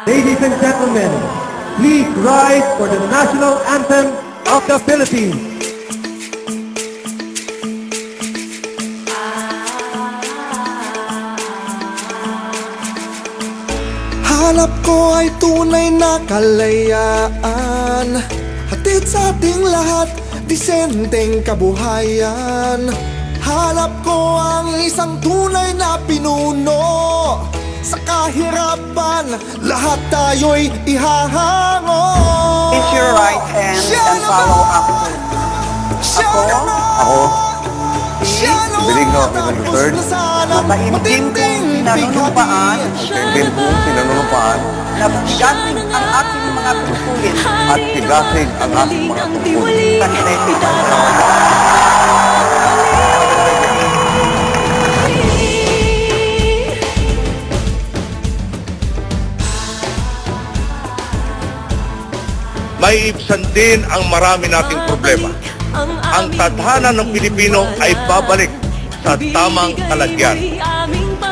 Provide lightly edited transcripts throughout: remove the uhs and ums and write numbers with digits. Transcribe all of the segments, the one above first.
Ladies and gentlemen, please rise for the national anthem of the Philippines. Hanap ko ay tunay na kalayaan, hatid sa ating lahat, disenteng kabuhayan. Hanap ko ang isang tunay na pinuno, sa kahirapan, lahat tayo'y ihahango. Raise your right hand and follow after. Ako, si Benigno Evangelist, mataimtim kong sinanunumpaan, na bigasin ang ating mga tungkulin at bigasin ang ating mga tungkulin sa kinaipitan. May ibsan din ang marami nating problema. Ang tadhana ng Pilipino ay babalik sa tamang kalagyan.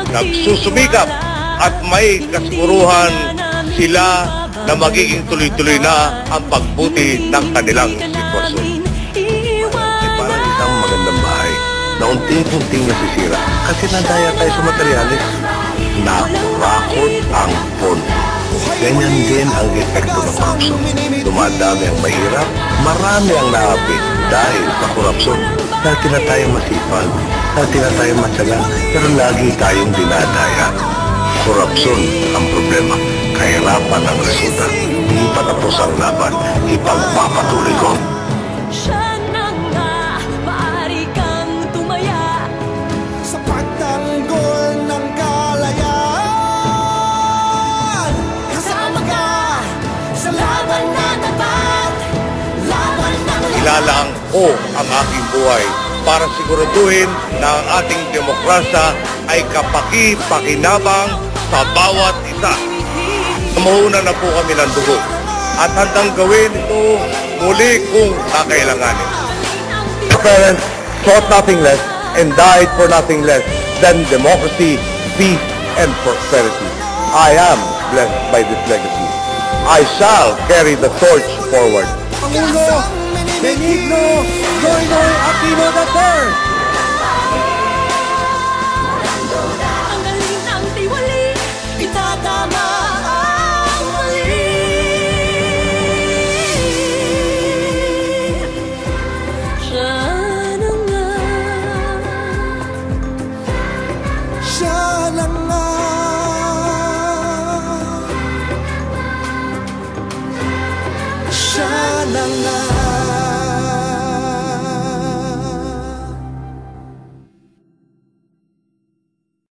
Nagsusumikap at may kasiguruhan sila na magiging tuloy-tuloy na ang pagbuti ng kanilang sitwasyon. Ay parang isang magandang bahay na unting-unting nasisira kasi nadaya tayo sa materyales. Nakurakot ang pondo. Ganyan din ang epekto ng korupsyon. Dumadami ang mahirap, marami ang naapit dahil sa korupsyon. Dati na tayong masipag, dati na tayong matyaga, pero lagi tayong dinadaya. Korupsyon ang problema, kahirapan ang resulta. Hindi pa tapos ang laban, ipagpapatuloy ko. Siya na nga, maaari kang tumaya sa pagtanggol ng kalayaan. Kasama ka sa laban na tapat, laban ng Ilalang ko ang aking buhay para siguraduhin na ang ating demokrasya ay kapaki-pakinabang sa bawat isa. Mauna na po kami ng dugo at handang gawin ito muli kung kakailanganin. Our parents sought nothing less and died for nothing less than democracy, peace, and prosperity. I am blessed by this legacy. I shall carry the torch forward. Pangulo Benigno Noynoy Aquino III. ang galing ng tiwali, itatama ang mali. Siya na nga, siya na nga. Siya na nga.